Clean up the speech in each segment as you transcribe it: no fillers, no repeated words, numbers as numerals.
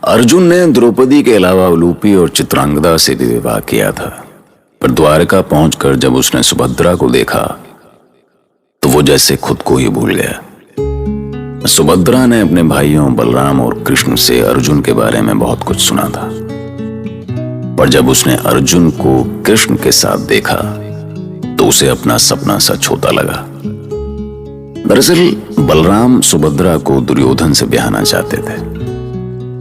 अर्जुन ने द्रौपदी के अलावा उलूपी और चित्रांगदा से भी विवाह किया था, पर द्वारका पहुंचकर जब उसने सुभद्रा को देखा तो वो जैसे खुद को ही भूल गया। सुभद्रा ने अपने भाइयों बलराम और कृष्ण से अर्जुन के बारे में बहुत कुछ सुना था, पर जब उसने अर्जुन को कृष्ण के साथ देखा तो उसे अपना सपना सच होता लगा। दरअसल बलराम सुभद्रा को दुर्योधन से ब्याहना चाहते थे।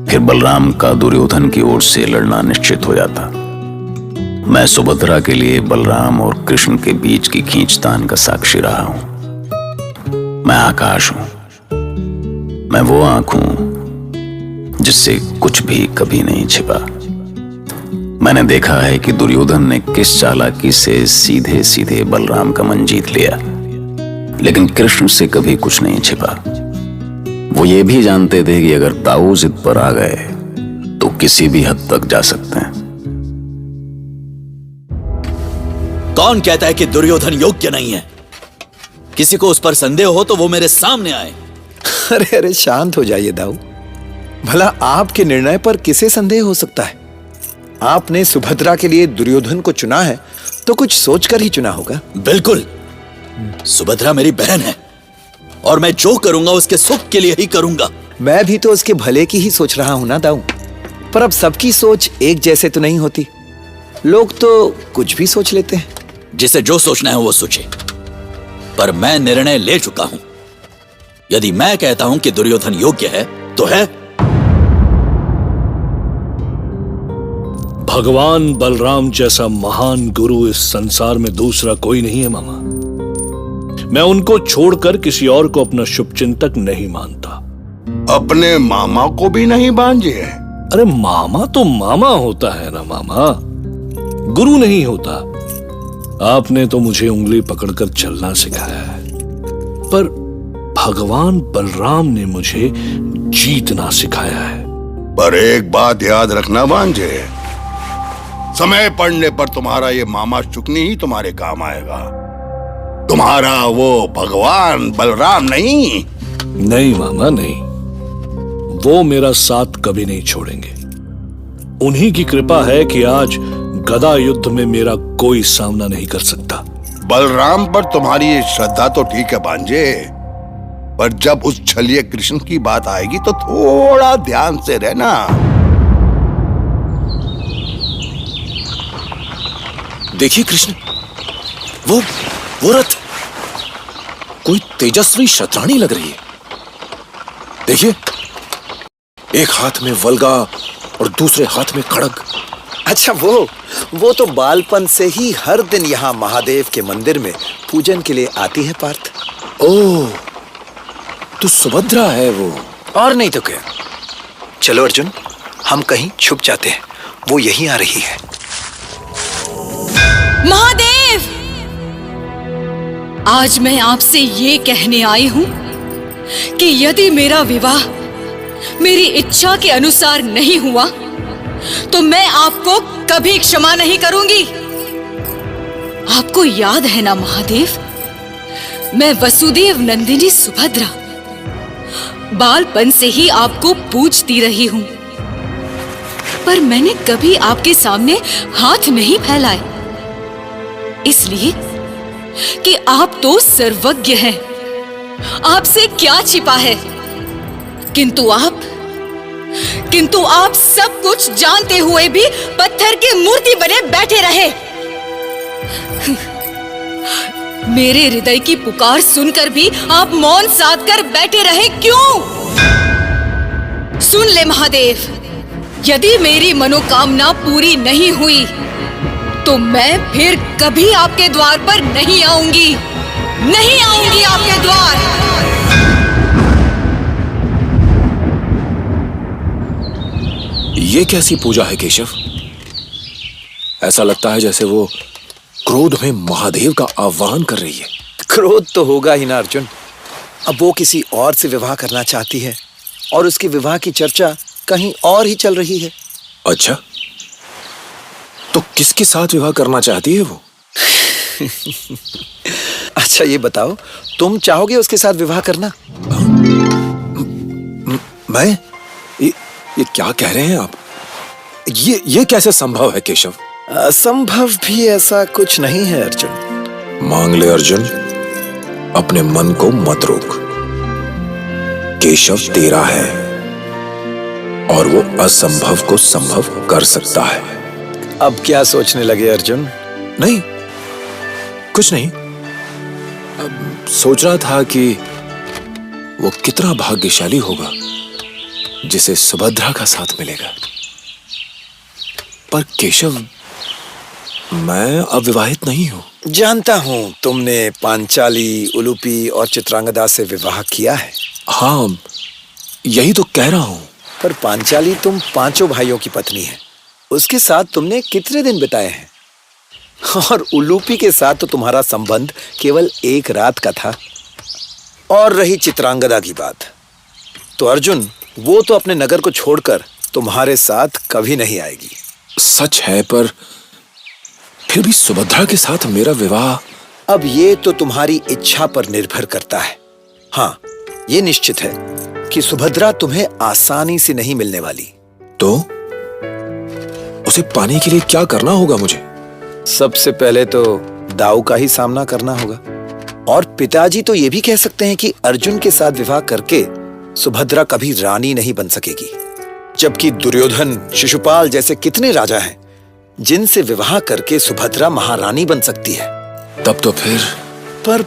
फिर बलराम का दुर्योधन की ओर से लड़ना निश्चित हो जाता। मैं सुभद्रा के लिए बलराम और कृष्ण के बीच की खींचतान का साक्षी रहा हूं। मैं आकाश हूं, मैं वो आंख हूं जिससे कुछ भी कभी नहीं छिपा। मैंने देखा है कि दुर्योधन ने किस चालाकी से सीधे सीधे बलराम का मन जीत लिया, लेकिन कृष्ण से कभी कुछ नहीं छिपा। वो ये भी जानते थे कि अगर ताऊ जिद पर आ गए तो किसी भी हद तक जा सकते हैं। कौन कहता है कि दुर्योधन योग्य नहीं है? किसी को उस पर संदेह हो तो वो मेरे सामने आए। अरे अरे शांत हो जाइए दाऊ। भला आपके निर्णय पर किसे संदेह हो सकता है? आपने सुभद्रा के लिए दुर्योधन को चुना है तो कुछ सोचकर ही चुना होगा। बिल्कुल, सुभद्रा मेरी बहन है और मैं जो करूंगा उसके सुख के लिए ही करूंगा। मैं भी तो उसके भले की ही सोच रहा हूं ना दाऊ, पर अब सबकी सोच एक जैसे तो नहीं होती। लोग तो कुछ भी सोच लेते हैं। जिसे जो सोचना है वो सोचे, पर मैं निर्णय ले चुका हूं। यदि मैं कहता हूं कि दुर्योधन योग्य है तो है। भगवान बलराम जैसा महान गुरु इस संसार में दूसरा कोई नहीं है मामा। मैं उनको छोड़कर किसी और को अपना शुभचिंतक नहीं मानता। अपने मामा को भी नहीं भांजे? अरे मामा तो मामा होता है ना मामा, गुरु नहीं होता। आपने तो मुझे उंगली पकड़कर चलना सिखाया है, पर भगवान बलराम ने मुझे जीतना सिखाया है। पर एक बात याद रखना भांजे, समय पड़ने पर तुम्हारा ये मामा शुक्नी ही तुम्हारे काम आएगा। तुम्हारा वो भगवान बलराम नहीं। नहीं मामा नहीं, वो मेरा साथ कभी नहीं छोड़ेंगे। उन्हीं की कृपा है कि आज गदा युद्ध में मेरा कोई सामना नहीं कर सकता। बलराम पर तुम्हारी ये श्रद्धा तो ठीक है भांजे, पर जब उस छलिए कृष्ण की बात आएगी तो थोड़ा ध्यान से रहना। देखिए कृष्ण, वो रथ कोई तेजस्वी शतरानी लग रही है। देखिए, एक हाथ में वल्गा और दूसरे हाथ में खड़ग। अच्छा, वो तो बालपन से ही हर दिन यहाँ महादेव के मंदिर में पूजन के लिए आती है पार्थ। ओह, तो सुभद्रा है वो। और नहीं तो क्या। चलो अर्जुन, हम कहीं छुप जाते हैं, वो यहीं आ रही है। महादेव, आज मैं आपसे ये कहने आई हूं कि यदि मेरा विवाह मेरी इच्छा के अनुसार नहीं हुआ तो मैं आपको कभी क्षमा नहीं करूंगी। आपको याद है ना महादेव, मैं वसुदेव नंदिनी सुभद्रा बालपन से ही आपको पूजती रही हूं, पर मैंने कभी आपके सामने हाथ नहीं फैलाए, इसलिए कि आप तो सर्वज्ञ हैं। आपसे क्या छिपा है? किंतु आप सब कुछ जानते हुए भी पत्थर की मूर्ति बने बैठे रहे। मेरे हृदय की पुकार सुनकर भी आप मौन साध कर बैठे रहे, क्यों? सुन ले महादेव, यदि मेरी मनोकामना पूरी नहीं हुई तो मैं फिर कभी आपके द्वार पर नहीं आऊंगी आपके द्वार। ये कैसी पूजा है केशव? ऐसा लगता है जैसे वो क्रोध में महादेव का आह्वान कर रही है। क्रोध तो होगा ही ना अर्जुन। अब वो किसी और से विवाह करना चाहती है और उसके विवाह की चर्चा कहीं और ही चल रही है। अच्छा, तो किसके साथ विवाह करना चाहती है वो? अच्छा ये बताओ, तुम चाहोगे उसके साथ विवाह करना? मैं? ये क्या कह रहे हैं आप? ये कैसे संभव है केशव? असंभव भी ऐसा कुछ नहीं है अर्जुन। मांग ले अर्जुन, अपने मन को मत रोक। केशव तेरा है और वो असंभव को संभव कर सकता है। अब क्या सोचने लगे अर्जुन? नहीं, कुछ नहीं। अब सोच रहा था कि वो कितना भाग्यशाली होगा जिसे सुभद्रा का साथ मिलेगा। पर केशव, मैं अविवाहित नहीं हूं। जानता हूं तुमने पांचाली, उलूपी और चित्रांगदा से विवाह किया है। हाँ, यही तो कह रहा हूं। पर पांचाली तुम पांचों भाइयों की पत्नी है, उसके साथ तुमने कितने दिन बिताए हैं? और उलूपी के साथ तो तुम्हारा संबंध केवल एक रात का था। और रही चित्रांगदा की बात, तो अर्जुन वो तो अपने नगर को छोड़कर तुम्हारे साथ कभी नहीं आएगी। सच है, पर फिर भी सुभद्रा के साथ मेरा विवाह। अब ये तो तुम्हारी इच्छा पर निर्भर करता है। हाँ, ये निश्चित है कि सुभद्रा तुम्हें आसानी से नहीं मिलने वाली। तो उसे पाने के लिए क्या करना होगा मुझे? सबसे पहले तो दाऊ का ही सामना करना होगा। और पिताजी तो ये भी कह सकते हैं कि अर्जुन के साथ विवाह करके सुभद्रा कभी रानी नहीं बन सकेगी, जबकि दुर्योधन, शिशुपाल जैसे कितने राजा हैं जिनसे विवाह करके सुभद्रा महारानी बन सकती है। तब तो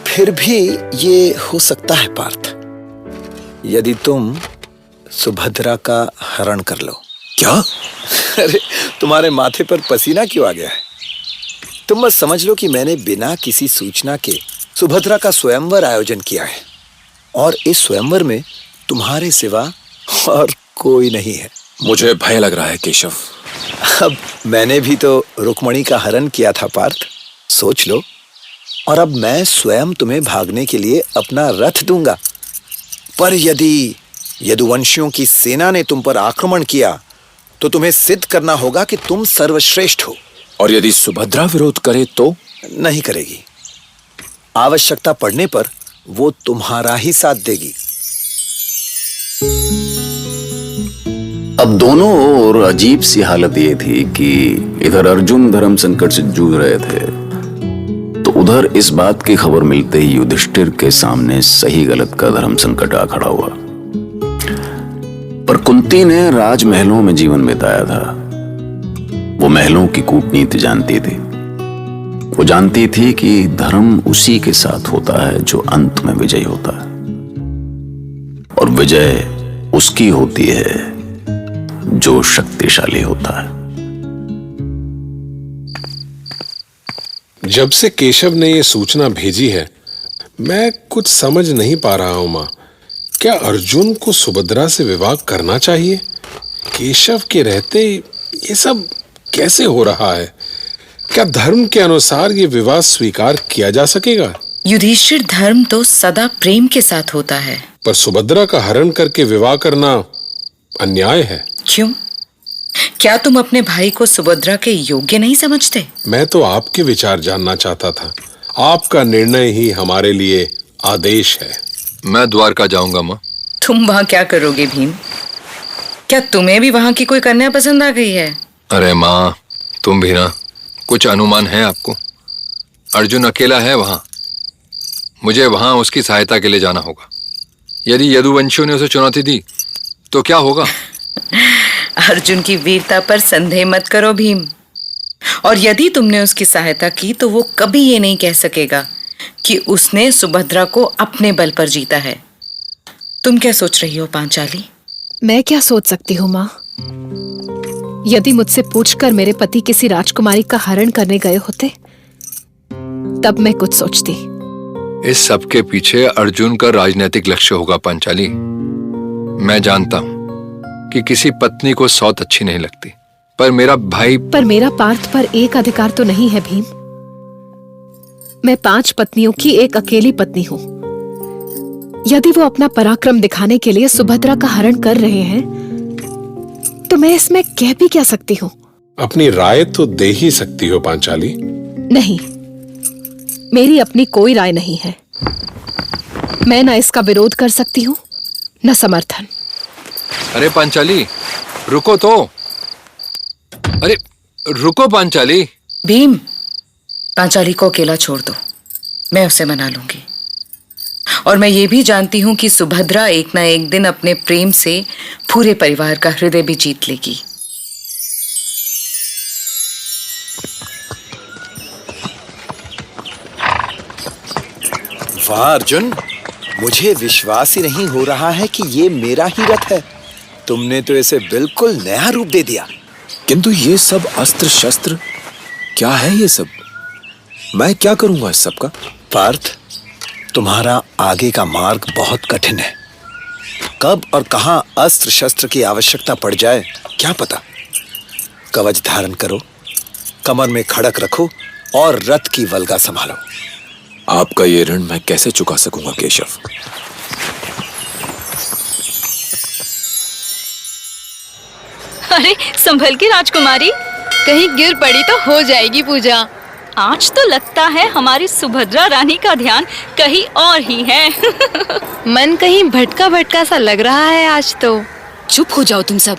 फिर भी ये हो सकता है पार्थ, यदि तुम सुभद्रा का हरण कर लो। क्या? अरे, तुम्हारे माथे पर पसीना क्यों आ गया है? तुम बस समझ लो कि मैंने बिना किसी सूचना के सुभद्रा का स्वयंवर आयोजन किया है, और इस स्वयंवर में तुम्हारे सिवा और कोई नहीं है। मुझे भय लग रहा है केशव। अब मैंने भी तो रुक्मणी का हरण किया था पार्थ, सोच लो। और अब मैं स्वयं तुम्हें भागने के लिए अपना रथ दूंगा। पर यदि यदुवंशियों की सेना ने तुम पर आक्रमण किया तो तुम्हें सिद्ध करना होगा कि तुम सर्वश्रेष्ठ हो। और यदि सुभद्रा विरोध करे तो? नहीं करेगी। आवश्यकता पड़ने पर वो तुम्हारा ही साथ देगी। अब दोनों ओर अजीब सी हालत ये थी कि इधर अर्जुन धर्म संकट से जूझ रहे थे, तो उधर इस बात की खबर मिलते ही युधिष्ठिर के सामने सही गलत का धर्म संकट आ खड़ा हुआ। पर कुंती ने राजमहलों में जीवन बिताया था। वो महलों की कूटनीति जानती थी। वो जानती थी कि धर्म उसी के साथ होता है जो अंत में विजयी होता है, और विजय उसकी होती है जो शक्तिशाली होता है। जब से केशव ने ये सूचना भेजी है, मैं कुछ समझ नहीं पा रहा हूं मां। क्या अर्जुन को सुभद्रा से विवाह करना चाहिए? केशव के रहते ये सब कैसे हो रहा है? क्या धर्म के अनुसार ये विवाह स्वीकार किया जा सकेगा? युधिष्ठिर, धर्म तो सदा प्रेम के साथ होता है। पर सुभद्रा का हरण करके विवाह करना अन्याय है। क्यों? क्या तुम अपने भाई को सुभद्रा के योग्य नहीं समझते? मैं तो आपके विचार जानना चाहता था। आपका निर्णय ही हमारे लिए आदेश है। मैं द्वारका जाऊंगा माँ। तुम वहां क्या करोगे भीम? क्या तुम्हें भी वहां की कोई कन्या पसंद आ गई है? अरे माँ, तुम भी ना, कुछ अनुमान है आपको? अर्जुन अकेला है वहां। मुझे वहां उसकी सहायता के लिए जाना होगा। यदि यदुवंशियों ने उसे चुनौती दी तो क्या होगा? अर्जुन की वीरता पर संदेह मत करो भीम। और यदि तुमने उसकी सहायता की तो वो कभी ये नहीं कह सकेगा कि उसने सुभद्रा को अपने बल पर जीता है। तुम क्या सोच रही हो पांचाली? मैं क्या सोच सकती हूँ माँ? यदि मुझसे पूछकर मेरे पति किसी राजकुमारी का हरण करने गए होते तब मैं कुछ सोचती। इस सब के पीछे अर्जुन का राजनीतिक लक्ष्य होगा पांचाली। मैं जानता हूं कि किसी पत्नी को सौत अच्छी नहीं लगती, पर मेरा भाई। पर मेरा पार्थ पर एक अधिकार तो नहीं है भीम। मैं 5 पत्नियों की एक अकेली पत्नी हूँ। यदि वो अपना पराक्रम दिखाने के लिए सुभद्रा का हरण कर रहे हैं तो मैं इसमें कह भी क्या सकती हूँ? अपनी राय तो दे ही सकती हो पांचाली। नहीं, मेरी अपनी कोई राय नहीं है। मैं ना इसका विरोध कर सकती हूँ न समर्थन। अरे पांचाली, रुको तो। अरे रुको पांचाली। भीम, पांचाली को अकेला छोड़ दो, मैं उसे मना लूंगी। और मैं ये भी जानती हूं कि सुभद्रा एक ना एक दिन अपने प्रेम से पूरे परिवार का हृदय भी जीत लेगी। वाह अर्जुन, मुझे विश्वास ही नहीं हो रहा है कि ये मेरा ही रथ है। तुमने तो इसे बिल्कुल नया रूप दे दिया। किंतु ये सब अस्त्र शस्त्र क्या है? ये सब मैं क्या करूंगा इस सब का? पार्थ, तुम्हारा आगे का मार्ग बहुत कठिन है। कब और कहां अस्त्र शस्त्र की आवश्यकता पड़ जाए क्या पता। कवच धारण करो, कमर में खड़क रखो और रथ की वल्गा संभालो। आपका ये ऋण मैं कैसे चुका सकूंगा केशव? अरे संभल के राजकुमारी, कहीं गिर पड़ी तो हो जाएगी पूजा। आज तो लगता है हमारी सुभद्रा रानी का ध्यान कहीं और ही है। मन कहीं भटका भटका सा लग रहा है आज तो। चुप हो जाओ तुम सब।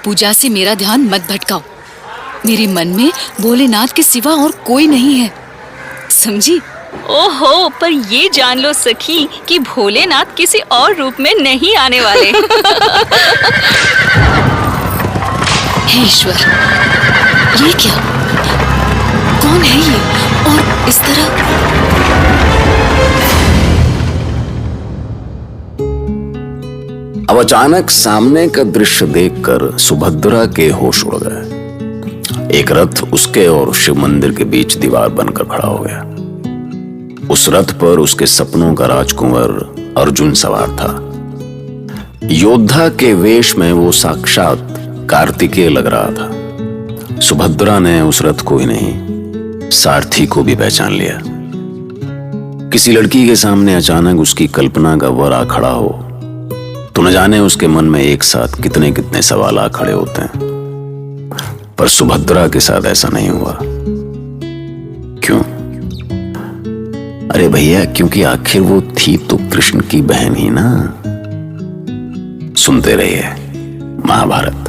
पूजा से मेरा ध्यान मत भटकाओ। मेरे मन में भोलेनाथ के सिवा और कोई नहीं है, समझी? ओहो, पर ये जान लो सखी कि भोलेनाथ किसी और रूप में नहीं आने वाले। हे ईश्वर, ये क्या? कौन है ये? और इस तरह अब अचानक सामने का दृश्य देखकर सुभद्रा के होश उड़ गए। एक रथ उसके और शिव मंदिर के बीच दीवार बनकर खड़ा हो गया। उस रथ पर उसके सपनों का राजकुंवर अर्जुन सवार था। योद्धा के वेश में वो साक्षात कार्तिकेय लग रहा था। सुभद्रा ने उस रथ को ही नहीं, सारथी को भी पहचान लिया। किसी लड़की के सामने अचानक उसकी कल्पना का वर आ खड़ा हो तो न जाने उसके मन में एक साथ कितने कितने सवाल आ खड़े होते हैं। पर सुभद्रा के साथ ऐसा नहीं हुआ। क्यों? अरे भैया, क्योंकि आखिर वो थी तो कृष्ण की बहन ही ना। सुनते रहिए महाभारत।